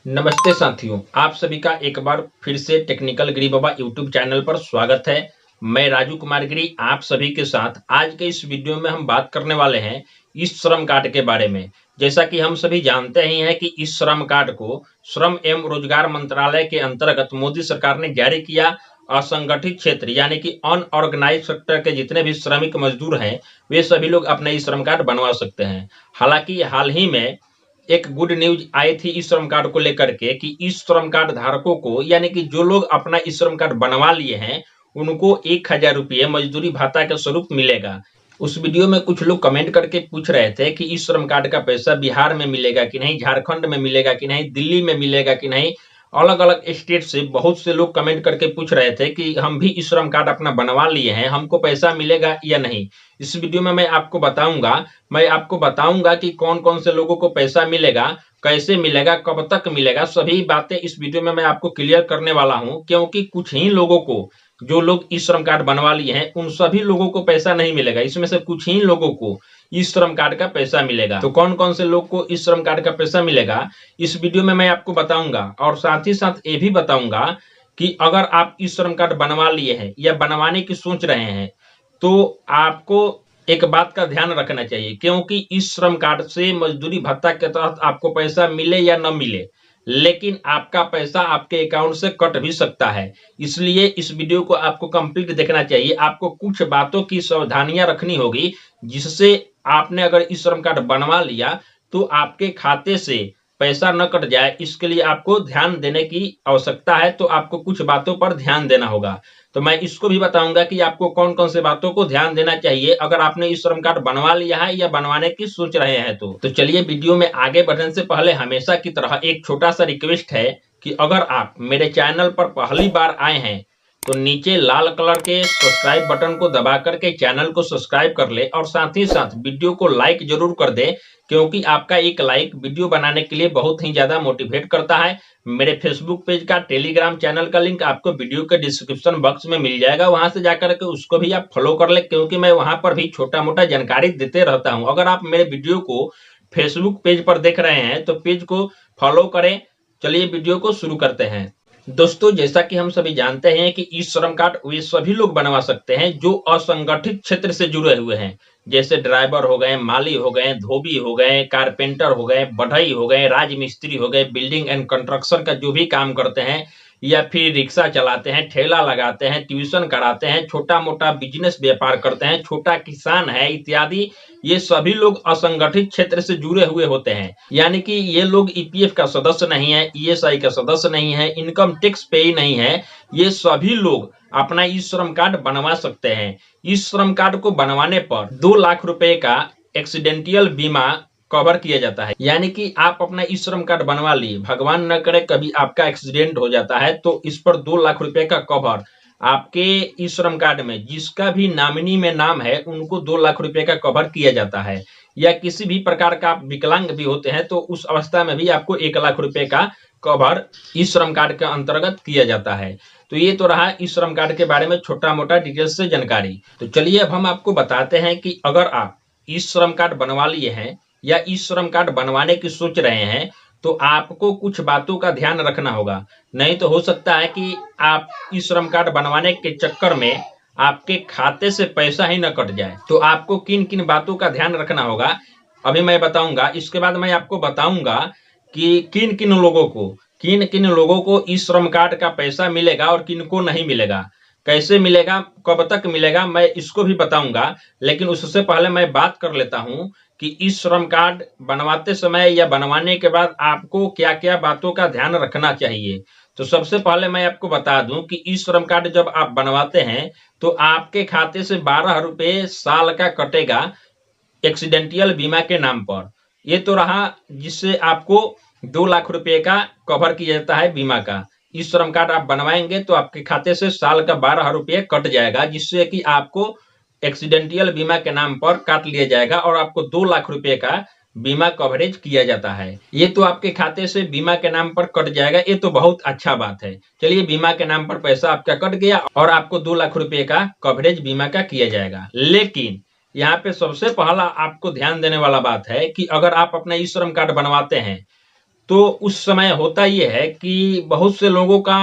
नमस्ते साथियों, आप सभी का एक बार फिर से टेक्निकल गिरी बाबा यूट्यूब चैनल पर स्वागत है। मैं राजू कुमार गिरी आप सभी के साथ आज के इस वीडियो में हम बात करने वाले हैं इस श्रम कार्ड के बारे में। जैसा कि हम सभी जानते ही हैं कि इस श्रम कार्ड को श्रम एवं रोजगार मंत्रालय के अंतर्गत मोदी सरकार ने जारी किया। असंगठित क्षेत्र यानी कि अनऑर्गेनाइज सेक्टर के जितने भी श्रमिक मजदूर हैं, वे सभी लोग अपना ई श्रम कार्ड बनवा सकते हैं। हालांकि हाल ही में एक गुड न्यूज आई थी इस श्रम कार्ड को लेकर के कि इस श्रम कार्ड धारकों को यानी कि जो लोग अपना इस श्रम कार्ड बनवा लिए हैं, उनको 1000 रुपये मजदूरी भत्ता के स्वरूप मिलेगा। उस वीडियो में कुछ लोग कमेंट करके पूछ रहे थे कि इस श्रम कार्ड का पैसा बिहार में मिलेगा कि नहीं, झारखंड में मिलेगा कि नहीं, दिल्ली में मिलेगा कि नहीं। अलग अलग स्टेट से बहुत से लोग कमेंट करके पूछ रहे थे कि हम भी इस श्रम कार्ड अपना बनवा लिए हैं, हमको पैसा मिलेगा या नहीं। इस वीडियो में मैं आपको बताऊंगा कि कौन कौन से लोगों को पैसा मिलेगा, कैसे मिलेगा, कब तक मिलेगा, सभी बातें इस वीडियो में मैं आपको क्लियर करने वाला हूं। क्योंकि कुछ ही लोगों को, जो लोग ई श्रम कार्ड बनवा लिए हैं, उन सभी लोगों को पैसा नहीं मिलेगा। इसमें से कुछ ही लोगों को ई श्रम कार्ड का पैसा मिलेगा। तो कौन कौन से लोग को ई श्रम कार्ड का पैसा मिलेगा, इस वीडियो में मैं आपको बताऊंगा। और साथ ही साथ ये भी बताऊंगा कि अगर आप ई श्रम कार्ड बनवा लिए हैं या बनवाने की सोच रहे हैं, तो आपको एक बात का ध्यान रखना चाहिए। क्योंकि इस श्रम कार्ड से मजदूरी भत्ता के तहत आपको पैसा मिले या न मिले, लेकिन आपका पैसा आपके अकाउंट से कट भी सकता है। इसलिए इस वीडियो को आपको कंप्लीट देखना चाहिए। आपको कुछ बातों की सावधानियां रखनी होगी, जिससे आपने अगर इस श्रम कार्ड बनवा लिया तो आपके खाते से पैसा न कट जाए। इसके लिए आपको ध्यान देने की आवश्यकता है, तो आपको कुछ बातों पर ध्यान देना होगा। तो मैं इसको भी बताऊंगा कि आपको कौन कौन से बातों को ध्यान देना चाहिए अगर आपने इस श्रम कार्ड बनवा लिया है या बनवाने की सोच रहे हैं। तो चलिए वीडियो में आगे बढ़ने से पहले हमेशा की तरह एक छोटा सा रिक्वेस्ट है कि अगर आप मेरे चैनल पर पहली बार आए हैं तो नीचे लाल कलर के सब्सक्राइब बटन को दबा करके चैनल को सब्सक्राइब कर ले और साथ ही साथ वीडियो को लाइक जरूर कर दे। क्योंकि आपका एक लाइक वीडियो बनाने के लिए बहुत ही ज्यादा मोटिवेट करता है। मेरे फेसबुक पेज का, टेलीग्राम चैनल का लिंक आपको वीडियो के डिस्क्रिप्शन बॉक्स में मिल जाएगा, वहां से जाकर के उसको भी आप फॉलो कर ले। क्योंकि मैं वहां पर भी छोटा मोटा जानकारी देते रहता हूं। अगर आप मेरे वीडियो को फेसबुक पेज पर देख रहे हैं तो पेज को फॉलो करें। चलिए वीडियो को शुरू करते हैं। दोस्तों, जैसा कि हम सभी जानते हैं कि ई श्रम कार्ड वे सभी लोग बनवा सकते हैं जो असंगठित क्षेत्र से जुड़े हुए हैं। जैसे ड्राइवर हो गए, माली हो गए, धोबी हो गए, कारपेंटर हो गए, बढ़ई हो गए, राजमिस्त्री हो गए, बिल्डिंग एंड कंस्ट्रक्शन का जो भी काम करते हैं, या फिर रिक्शा चलाते हैं, ठेला लगाते हैं, ट्यूशन कराते हैं, छोटा मोटा बिजनेस व्यापार करते हैं, छोटा किसान है इत्यादि। ये सभी लोग असंगठित क्षेत्र से जुड़े हुए होते हैं। यानी कि ये लोग ईपीएफ का सदस्य नहीं है, ईएसआई का सदस्य नहीं है, इनकम टैक्स पे ही नहीं है। ये सभी लोग अपना ई श्रम कार्ड बनवा सकते हैं। इस श्रम कार्ड को बनवाने पर 2 लाख रुपए का एक्सीडेंटियल बीमा कवर किया जाता है। यानी कि आप अपना ई श्रम कार्ड बनवा लिए, भगवान न करे कभी आपका एक्सीडेंट हो जाता है, तो इस पर 2 लाख रुपए का कवर आपके ई श्रम कार्ड में जिसका भी नॉमिनी में नाम है, उनको 2 लाख रुपए का कवर किया जाता है। या किसी भी प्रकार का आप विकलांग भी होते हैं तो उस अवस्था में भी आपको 1 लाख रुपए का कवर ई श्रम कार्ड के अंतर्गत किया जाता है। तो ये तो रहा ई श्रम कार्ड के बारे में छोटा मोटा डिटेल्स से जानकारी। तो चलिए अब हम आपको बताते हैं कि अगर आप ई श्रम कार्ड बनवा लिए हैं या ई श्रम कार्ड बनवाने की सोच रहे हैं, तो आपको कुछ बातों का ध्यान रखना होगा। नहीं तो हो सकता है कि आप ई श्रम कार्ड बनवाने के चक्कर में आपके खाते से पैसा ही न कट जाए। तो आपको किन किन बातों का ध्यान रखना होगा अभी मैं बताऊंगा। इसके बाद मैं आपको बताऊंगा कि किन किन लोगों को ई श्रम कार्ड का पैसा मिलेगा और किन को नहीं मिलेगा, कैसे मिलेगा, कब तक मिलेगा, मैं इसको भी बताऊंगा। लेकिन उससे पहले मैं बात कर लेता हूं कि इस श्रम कार्ड बनवाते समय या बनवाने के बाद आपको क्या क्या बातों का ध्यान रखना चाहिए। तो सबसे पहले मैं आपको बता दूं कि इस श्रम कार्ड जब आप बनवाते हैं तो आपके खाते से 12 रुपए साल का कटेगा एक्सीडेंटियल बीमा के नाम पर। ये तो रहा जिससे आपको 2 लाख रुपए का कवर किया जाता है बीमा का। इस श्रम कार्ड आप बनवाएंगे तो आपके खाते से साल का 12 रुपये कट जाएगा, जिससे कि आपको एक्सीडेंटियल बीमा के नाम पर काट लिया जाएगा और आपको 2 लाख रुपए का बीमा कवरेज किया जाता है। ये तो आपके खाते से बीमा के नाम पर कट जाएगा, ये तो बहुत अच्छा बात है। चलिए, बीमा के नाम पर पैसा आपका कट गया और आपको 2 लाख रुपए का कवरेज बीमा का किया जाएगा। लेकिन यहाँ पे सबसे पहला आपको ध्यान देने वाला बात है कि अगर आप अपना ई श्रम कार्ड बनवाते हैं तो उस समय होता ये है कि बहुत से लोगों का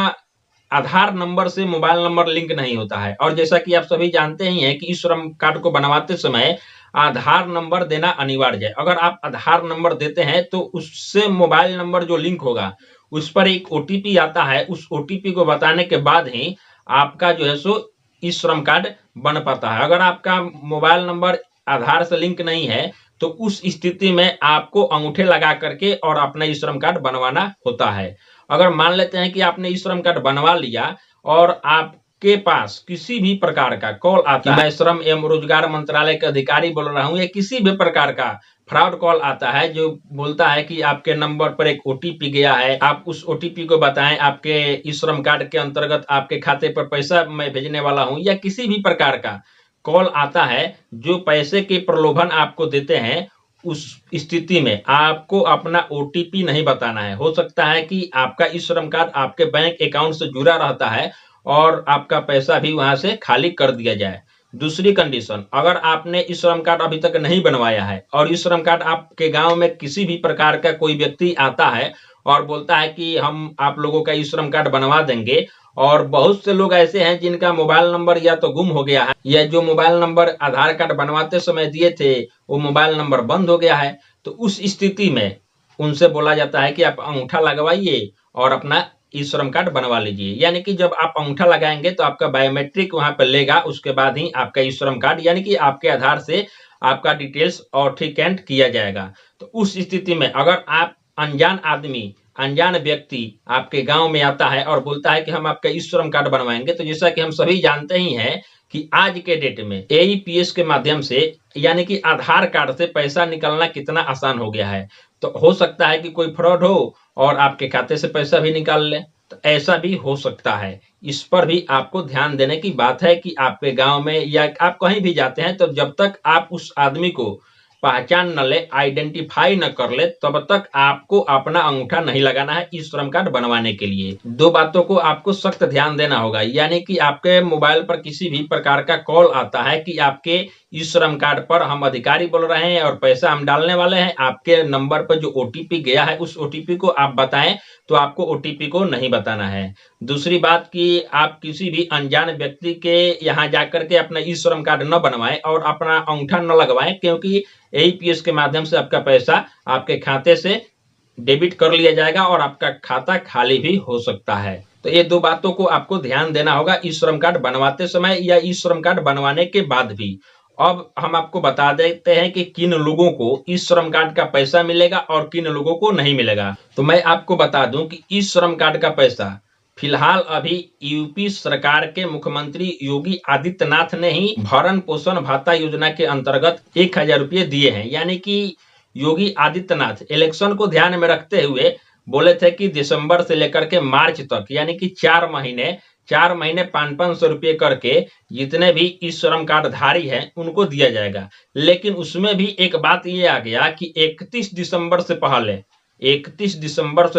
आधार नंबर से मोबाइल नंबर लिंक नहीं होता है, और जैसा कि आप सभी जानते ही हैं कि इस श्रम कार्ड को बनवाते समय आधार नंबर देना अनिवार्य है। अगर आप आधार नंबर देते हैं तो उससे मोबाइल नंबर जो लिंक होगा उस पर एक ओटीपी आता है, उस ओटीपी को बताने के बाद ही आपका जो है सो ई श्रम कार्ड बन पाता है। अगर आपका मोबाइल नंबर आधार से लिंक नहीं है तो उस स्थिति में आपको अंगूठे लगा करके और अपना ई श्रम कार्ड बनवाना होता है। अगर मान लेते हैं कि आपने ई श्रम कार्ड बनवा लिया और आपके पास किसी भी प्रकार का कॉल आता है, मैं श्रम एवं रोजगार मंत्रालय के अधिकारी बोल रहा हूं, या किसी भी प्रकार का फ्रॉड कॉल आता है जो बोलता है कि आपके नंबर पर एक ओटीपी गया है, आप उस ओटीपी को बताएं, आपके ई श्रम कार्ड के अंतर्गत आपके खाते पर पैसा मैं भेजने वाला हूं, या किसी भी प्रकार का कॉल आता है जो पैसे के प्रलोभन आपको देते हैं, उस स्थिति में आपको अपना ओटीपी नहीं बताना है। हो सकता है कि आपका ई श्रम कार्ड आपके बैंक अकाउंट से जुड़ा रहता है और आपका पैसा भी वहां से खाली कर दिया जाए। दूसरी कंडीशन, अगर आपने ई श्रम कार्ड अभी तक नहीं बनवाया है और ई श्रम कार्ड आपके गांव में किसी भी प्रकार का कोई व्यक्ति आता है और बोलता है कि हम आप लोगों का ई श्रम कार्ड बनवा देंगे, और बहुत से लोग ऐसे हैं जिनका मोबाइल नंबर या तो गुम हो गया है, या जो मोबाइल नंबर आधार कार्ड बनवाते समय दिए थे वो मोबाइल नंबर बंद हो गया है, तो उस स्थिति में उनसे बोला जाता है कि आप अंगूठा लगवाइए और अपना ई श्रम कार्ड बनवा लीजिए। यानी कि जब आप अंगूठा लगाएंगे तो आपका बायोमेट्रिक वहां पर लेगा, उसके बाद ही आपका ई श्रम कार्ड यानी कि आपके आधार से आपका डिटेल्स ऑथेंटिकेट किया जाएगा। तो उस स्थिति में अगर आप अनजान आदमी, अनजान व्यक्ति आपके गांव में आता है और बोलता है कि हम आपका ई श्रम कार्ड बनवाएंगे, तो जैसा कि हम सभी जानते ही हैं कि आज के डेट में एईपीएस के माध्यम से यानी कि आधार कार्ड से पैसा निकलना कितना आसान हो गया है। तो हो सकता है कि कोई फ्रॉड हो और आपके खाते से पैसा भी निकाल ले, तो ऐसा भी हो सकता है। इस पर भी आपको ध्यान देने की बात है कि आपके गांव में या आप कहीं भी जाते हैं तो जब तक आप उस आदमी को पहचान न ले, आइडेंटिफाई न कर ले, तब तक आपको अपना अंगूठा नहीं लगाना है ई श्रम कार्ड बनवाने के लिए। दो बातों को आपको सख्त ध्यान देना होगा, यानी कि आपके मोबाइल पर किसी भी प्रकार का कॉल आता है कि आपके ई श्रम कार्ड पर हम अधिकारी बोल रहे हैं और पैसा हम डालने वाले हैं, आपके नंबर पर जो ओटीपी गया है उस ओटीपी को आप बताएं, तो आपको ओटीपी को नहीं बताना है। दूसरी बात कि आप किसी भी अनजान व्यक्ति के यहाँ जाकर के अपना ई श्रम कार्ड न बनवाएं और अपना अंगूठा न लगवाएं, क्योंकि एईपीएस के माध्यम से आपका पैसा आपके खाते से डेबिट कर लिया जाएगा और आपका खाता खाली भी हो सकता है। तो ये दो बातों को आपको ध्यान देना होगा ई श्रम कार्ड बनवाते समय या ई श्रम कार्ड बनवाने के बाद भी। अब हम आपको बता देते हैं कि किन लोगों को ई श्रम कार्ड का पैसा मिलेगा और किन लोगों को नहीं मिलेगा। तो मैं आपको बता दूं कि ई श्रम कार्ड का पैसा फिलहाल अभी यूपी सरकार के मुख्यमंत्री योगी आदित्यनाथ ने ही भरण पोषण भत्ता योजना के अंतर्गत 1000 रुपये दिए हैं। यानी कि योगी आदित्यनाथ इलेक्शन को ध्यान में रखते हुए बोले थे कि दिसंबर से लेकर के मार्च तक यानी कि 4 महीने 500 रुपये करके जितने भी ई श्रम कार्ड धारी हैं उनको दिया जाएगा। लेकिन उसमें भी एक बात ये आ गया कि 31 दिसंबर से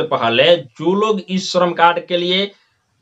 पहले जो लोग इस श्रम कार्ड के लिए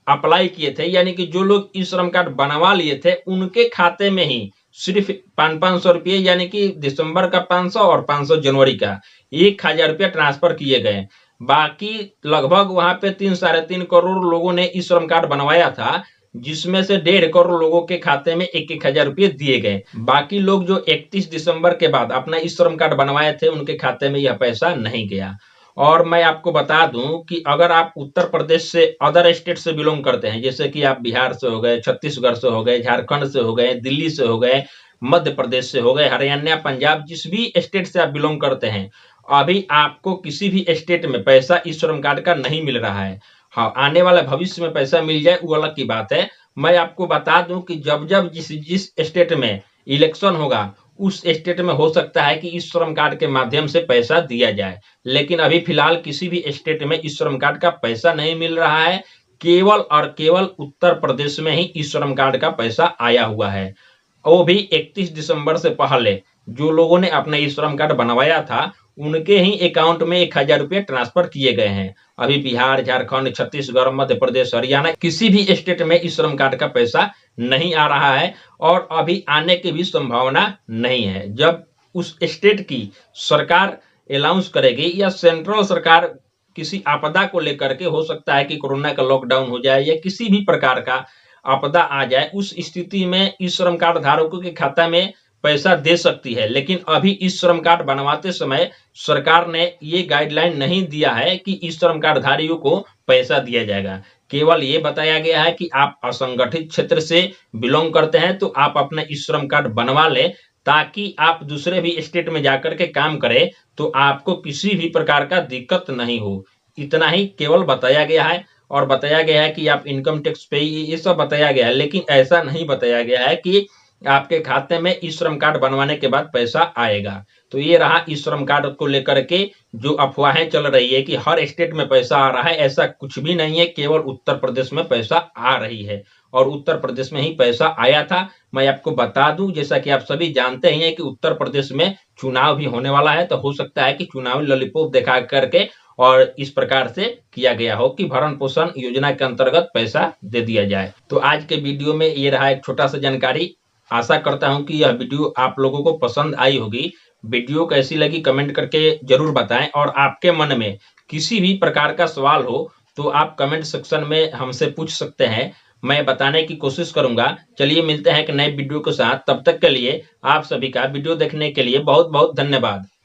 अप्लाई किए थे, यानी कि जो लोग ई श्रम कार्ड बनवा लिए थे, उनके खाते में ही सिर्फ 500 रुपये यानी कि दिसंबर का 500 और 500 जनवरी का 1000 रुपया ट्रांसफर किए गए। बाकी लगभग वहां पे 3-3.5 करोड़ लोगों ने ई श्रम कार्ड बनवाया था, जिसमें से 1.5 करोड़ लोगों के खाते में 1000 रुपये दिए गए। बाकी लोग जो 31 दिसंबर के बाद अपना ई श्रम कार्ड बनवाए थे उनके खाते में यह पैसा नहीं गया। और मैं आपको बता दूं कि अगर आप उत्तर प्रदेश से अदर स्टेट से बिलोंग करते हैं, जैसे कि आप बिहार से हो गए, छत्तीसगढ़ से हो गए, झारखंड से हो गए, दिल्ली से हो गए, मध्य प्रदेश से हो गए, हरियाणा, पंजाब, जिस भी स्टेट से आप बिलोंग करते हैं, अभी आपको किसी भी स्टेट में पैसा ई श्रम कार्ड का नहीं मिल रहा है। हाँ, आने वाला भविष्य में पैसा मिल जाए वो अलग की बात है। मैं आपको बता दूं कि जब जब जिस स्टेट में इलेक्शन होगा उस स्टेट में हो सकता है कि इस श्रम कार्ड के माध्यम से पैसा दिया जाए, लेकिन अभी फिलहाल किसी भी स्टेट में इस श्रम कार्ड का पैसा नहीं मिल रहा है। केवल और केवल उत्तर प्रदेश में ही इस श्रम कार्ड का पैसा आया हुआ है, वो भी 31 दिसंबर से पहले जो लोगों ने अपना ई श्रम कार्ड बनवाया था उनके ही अकाउंट में 1000 रुपये ट्रांसफर किए गए हैं। अभी बिहार, झारखंड, छत्तीसगढ़, मध्य प्रदेश, हरियाणा किसी भी स्टेट में ई श्रम कार्ड का पैसा नहीं आ रहा है और अभी आने की भी संभावना नहीं है। जब उस स्टेट की सरकार अनाउंस करेगी या सेंट्रल सरकार किसी आपदा को लेकर के, हो सकता है कि कोरोना का लॉकडाउन हो जाए या किसी भी प्रकार का आपदा आ जाए, उस स्थिति में इस श्रम कार्ड धारकों के खाता में पैसा दे सकती है। लेकिन अभी इस श्रम कार्ड बनवाते समय सरकार ने ये गाइडलाइन नहीं दिया है कि इस श्रम कार्ड धारियों को पैसा दिया जाएगा। केवल ये बताया गया है कि आप असंगठित क्षेत्र से बिलोंग करते हैं तो आप अपना इस श्रम कार्ड बनवा लें, ताकि आप दूसरे भी स्टेट में जाकर के काम करें तो आपको किसी भी प्रकार का दिक्कत नहीं हो। इतना ही केवल बताया गया है। और बताया गया है कि आप इनकम टैक्स पे, ये सब बताया गया है, लेकिन ऐसा नहीं बताया गया है कि आपके खाते में ई श्रम कार्ड बनवाने के बाद पैसा आएगा। तो ये रहा ई श्रम कार्ड को लेकर के जो अफवाहें चल रही है कि हर स्टेट में पैसा आ रहा है, ऐसा कुछ भी नहीं है। केवल उत्तर प्रदेश में पैसा आ रही है और उत्तर प्रदेश में ही पैसा आया था। मैं आपको बता दूं, जैसा कि आप सभी जानते ही हैं कि उत्तर प्रदेश में चुनाव भी होने वाला है, तो हो सकता है कि चुनावी लॉलीपॉप दिखा करके और इस प्रकार से किया गया हो कि भरण पोषण योजना के अंतर्गत पैसा दे दिया जाए। तो आज के वीडियो में ये रहा एक छोटा सा जानकारी। आशा करता हूं कि यह वीडियो आप लोगों को पसंद आई होगी। वीडियो कैसी लगी कमेंट करके जरूर बताएं, और आपके मन में किसी भी प्रकार का सवाल हो तो आप कमेंट सेक्शन में हमसे पूछ सकते हैं, मैं बताने की कोशिश करूंगा। चलिए मिलते हैं एक नए वीडियो के साथ, तब तक के लिए आप सभी का वीडियो देखने के लिए बहुत बहुत धन्यवाद।